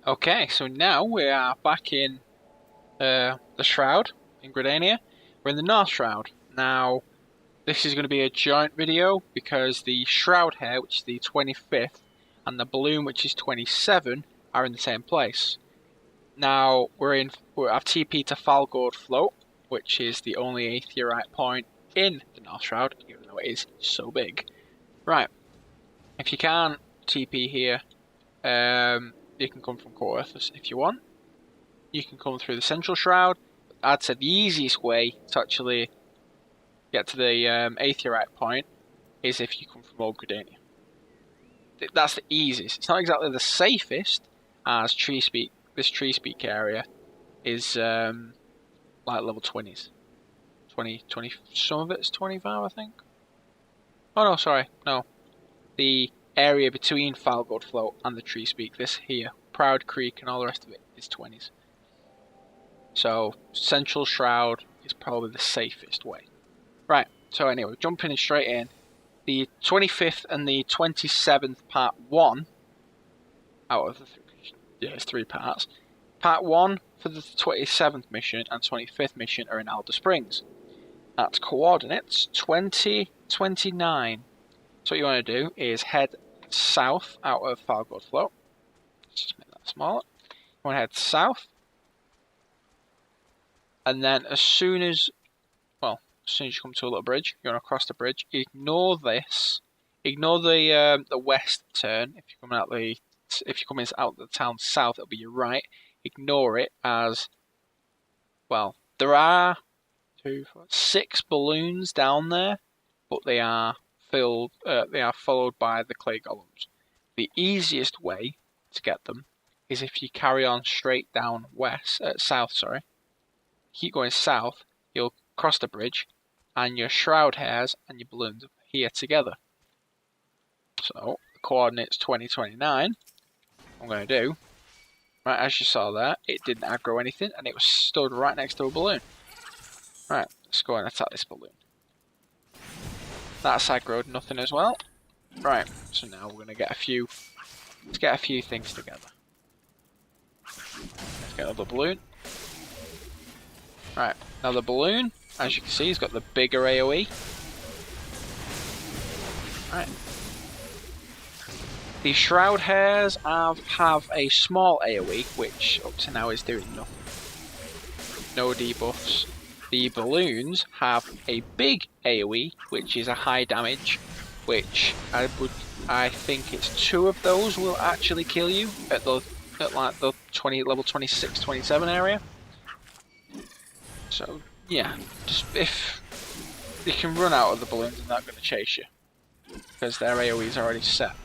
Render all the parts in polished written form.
Okay, so now we are back in the Shroud in Gridania. We're in the North Shroud. Now, this is going to be a joint video because the Shroud here, which is the 25th, and the balloon, which is 27, are in the same place. Now, I've TP'd to Falgord Float, which is the only aetheorite point in the North Shroud, even though it is so big. Right, if you can't TP here, you can come from Coeurthus if you want. You can come through the Central Shroud. I'd say the easiest way to actually get to the aetheorite point is if you come from Old Gridania. That's the easiest. It's not exactly the safest, as this tree speak area is like level 20s. 20, some of it's 25, I think. Oh no, sorry, no. The area between Falgord Float and the tree speak, this here, Proud Creek and all the rest of it, is 20s. So, Central Shroud is probably the safest way. Right, so anyway, jumping straight in. The 25th and the 27th part 1, out of the it's 3 parts. Part 1 for the 27th mission and 25th mission are in Alder Springs. That's coordinates 2029. So what you want to do is head south out of Falgord Float. Let's just make that smaller. You want to head south. And then as soon as you come to a little bridge, you want to cross the bridge. Ignore this. Ignore the west turn. If you're coming out the town south, it'll be your right. Ignore it as well. There are 6 balloons down there, but they are filled. They are followed by the clay golems. The easiest way to get them is if you carry on straight down south. Sorry, keep going south. You'll cross the bridge, and your shroud hairs and your balloons are here together. So the coordinates 2029. I'm going to do right as you saw there. It didn't aggro anything, and it was stood right next to a balloon. Right, let's go and attack this balloon. That's aggroed nothing as well. Right, so now we're going to get a few. Let's get a few things together. Let's get another balloon. Right, now the balloon, as you can see, has got the bigger AoE. Right. The Shroud Hairs have a small AoE, which up to now is doing nothing. No debuffs. The balloons have a big AoE, which is a high damage, which I think it's 2 of those will actually kill you at like the level 26, 27 area. So yeah, just if you can run out of the balloons, they're not going to chase you because their AoE is already set.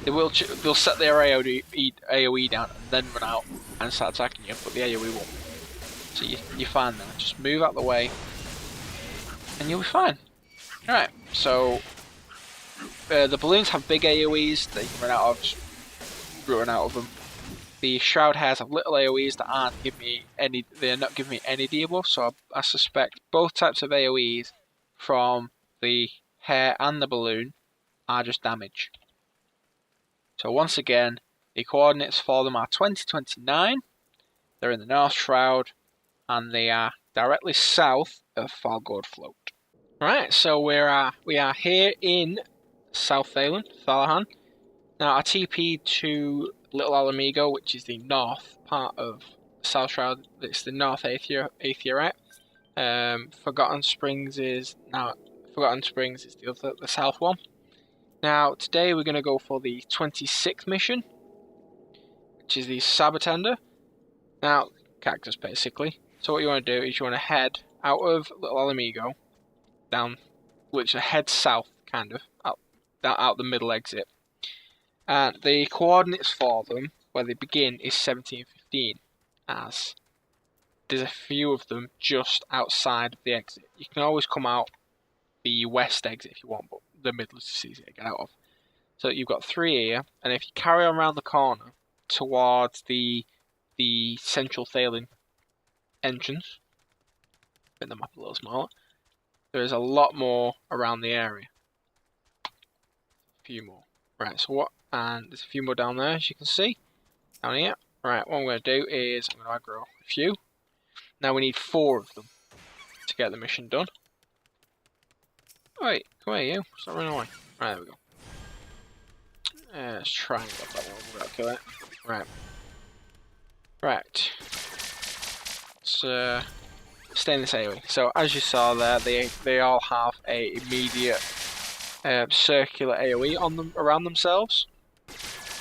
They'll set their AoE down and then run out and start attacking you, but the AoE won't. So you're fine there. Just move out the way, and you'll be fine. All right. So the balloons have big AoEs that you can run out of them. The Shroud Hairs have little AoEs that aren't giving me any. They're not giving me any debuff. So I suspect both types of AoEs from the hair and the balloon are just damage. So once again, the coordinates for them are 2029. They're in the North Shroud, and they are directly south of Falgord Float. Right, so we are here in South Thalahan. Now I TP'd to Little Alamigo, which is the north part of South Shroud. It's the North Aetheorite. Forgotten Springs is the south one. Now today we're going to go for the 26th mission, which is the Sabatender. Now cactus basically. So what you want to do is you want to head out of Little Alamigo, down, which head south, kind of out the middle exit. And the coordinates for them, where they begin, is 1715, as there's a few of them just outside of the exit. You can always come out the west exit if you want, but the middle is just easy to get out of. So you've got 3 here, and if you carry on around the corner towards the Central Thalen entrance, make the map a little smaller, there is a lot more around the area. A few more. Right, so and there's a few more down there, as you can see. down here. Right, what I'm going to do is I'm going to aggro a few. Now we need 4 of them to get the mission done. Oh, wait, come here, you. Stop running away. Right, there we go. Let's try and get that one. We're going to kill it. Right. Right. Let's stay in this AoE. So as you saw there, they all have a immediate circular AoE on them around themselves.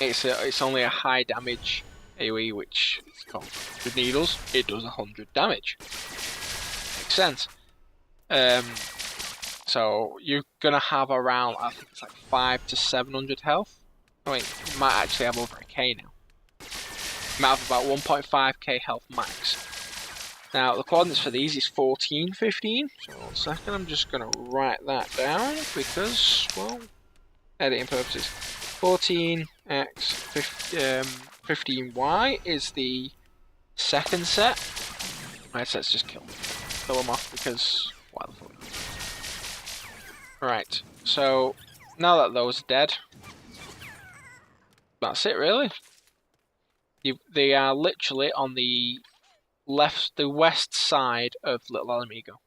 It's only a high damage AoE, which is called with needles. It does 100 damage. Makes sense. So you're gonna have around, I think it's like 500 to 700 health. I mean, you might actually have over a K now. You might have about 1.5k health max. Now the coordinates for these is 14, 15. So 1 second, I'm just gonna write that down because, well, editing purposes. 14x 15y is the second set. Right, so let's just kill them off because why the fuck? Right, so now that those are dead, that's it really. They are literally on the west side of Little Alamigo.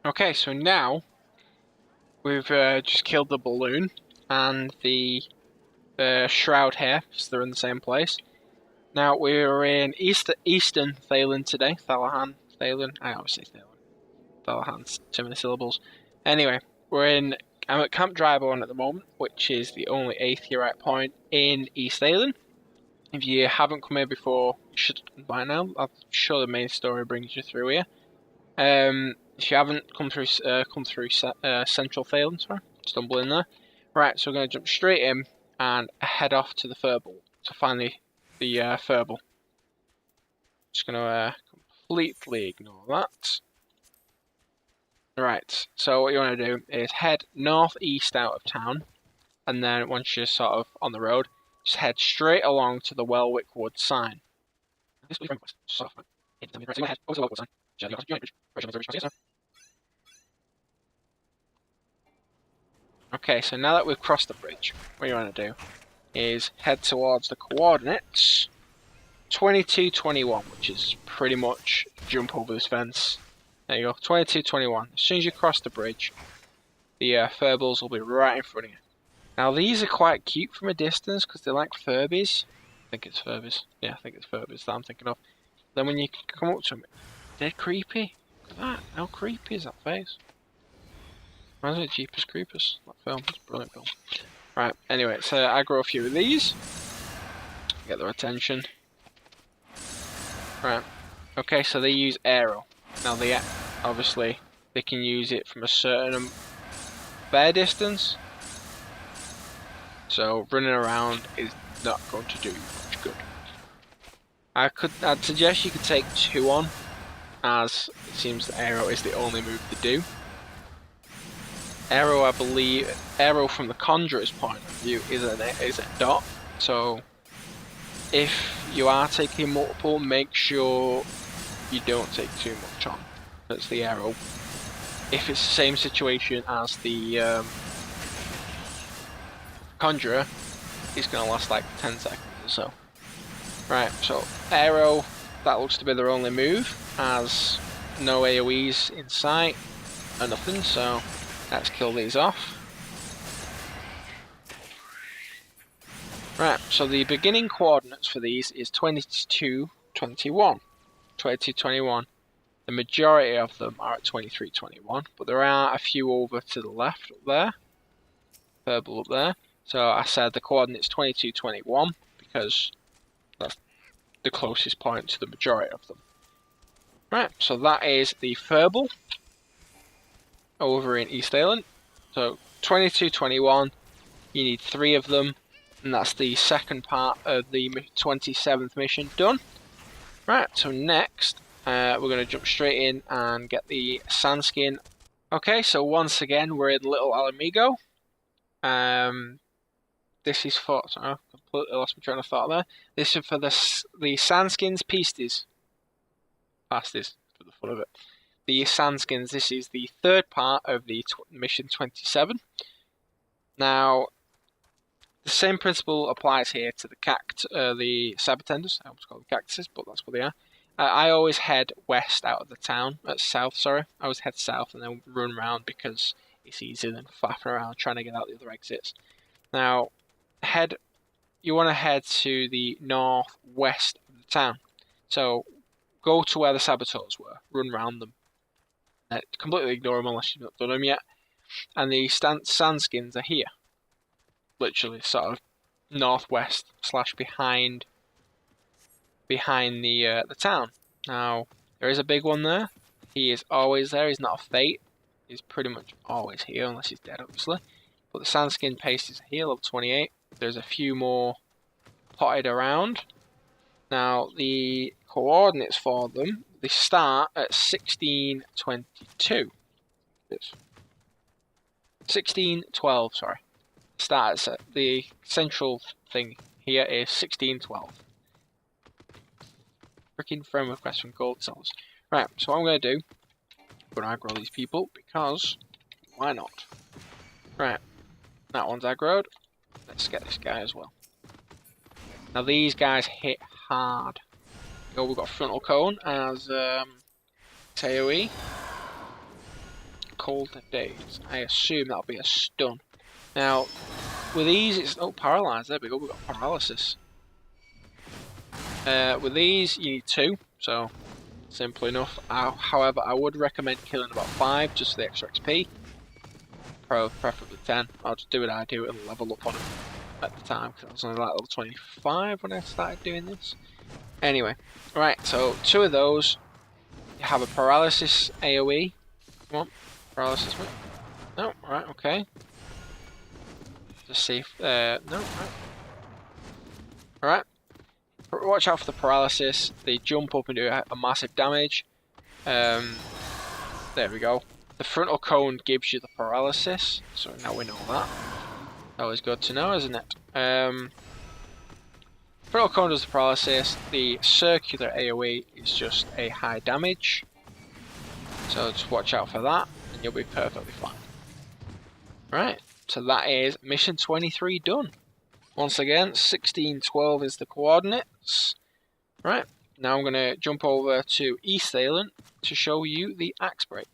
Okay, so now we've just killed the balloon and the shroud here, because they're in the same place. Now we're in Eastern Thalen today. Thalahan, Thalen. I always say Thalen. Thalahan's too many syllables. Anyway, I'm at Camp Dryborn at the moment, which is the only aetheorite point in East Thalen. If you haven't come here before, you should by now. I'm sure the main story brings you through here. If you haven't come through Central Thalen, sorry, stumble in there. Right, so we're going to jump straight in and head off to the Furball to find the Furball. Just going to completely ignore that. Right, so what you want to do is head northeast out of town, and then once you're sort of on the road, just head straight along to the Welwick Wood sign. Okay, so now that we've crossed the bridge, what you want to do is head towards the coordinates 2221, which is pretty much jump over this fence. There you go, 2221. As soon as you cross the bridge, the Furballs will be right in front of you. Now these are quite cute from a distance because they're like Furbies. I think it's Furbies. Yeah, I think it's Furbies that I'm thinking of. Then when you come up to them, they're creepy. Look at that. How creepy is that face? Reminds me of Jeepers Creepers. That film. It's a brilliant film. Right, anyway, so aggro a few of these. Get their attention. Right. Okay, so they use arrow. Now obviously they can use it from a certain fair distance. So running around is not going to do you much good. I'd suggest you could take 2 on, as it seems the arrow is the only move to do. Arrow, I believe, arrow from the Conjurer's point of view is a dot. So if you are taking multiple, make sure you don't take too much on. That's the arrow. If it's the same situation as the Conjurer, it's going to last like 10 seconds or so. Right, so arrow, that looks to be their only move, as no AoEs in sight or nothing, so let's kill these off. Right, so the beginning coordinates for these is 2221. 2221. The majority of them are at 2321, but there are a few over to the left up there. Purple up there. So I said the coordinates 2221 because that's the closest point to the majority of them. Right, so that is the Furball over in East Thalen. So 2221, you need 3 of them, and that's the second part of the 27th mission done. Right, so next we're going to jump straight in and get the Sandskin. Okay, so once again we're in Little Alamigo. This is for, sorry, I completely lost my train of thought there. This is for the Sandskins Pasties, for the fun of it. The Sandskins, this is the third part of the mission 27. Now, The same principle applies here to the Sabatenders. I almost call them cactuses, but that's what they are. I always head west out of the town, south, sorry. I always head south and then run around because it's easier than flapping around trying to get out the other exits. Now, you want to head to the northwest of the town. So, go to where the saboteurs were, run around them. Completely ignore them unless you've not done them yet. And the sandskins are here. Literally, sort of northwest / behind the town. Now, there is a big one there. He is always there. He's not a fate. He's pretty much always here, unless he's dead, obviously. But the sandskin paste is here, level 28. There's a few more potted around. Now, the coordinates for them, they start at 1622. 1612, sorry. Starts at the central thing here is 1612. Freaking friend request from gold cells. Right, so what I'm going to do, I'm going to aggro these people because why not? Right, that one's aggroed. Let's get this guy as well. Now these guys hit hard. Oh, we've got frontal cone as AoE. Cold days. I assume that'll be a stun. Now, with these, it's paralyzed. There we go. We've got paralysis. With these, you need 2, so simple enough. However, I would recommend killing about 5 just for the extra XP. Preferably 10. I'll just do what I do and level up on them at the time because I was only like level 25 when I started doing this. Anyway, right. So 2 of those. You have a paralysis AOE. Come on, paralysis. No, right, okay. Just see if no, right. Alright. Watch out for the paralysis. They jump up and do a massive damage. There we go. The frontal cone gives you the paralysis, so now we know that. Always good to know, isn't it? Frontal cone does the paralysis. The circular AoE is just a high damage. So just watch out for that, and you'll be perfectly fine. Right, so that is mission 23 done. Once again, 1612 is the coordinates. Right, now I'm going to jump over to East Thailand to show you the axe break.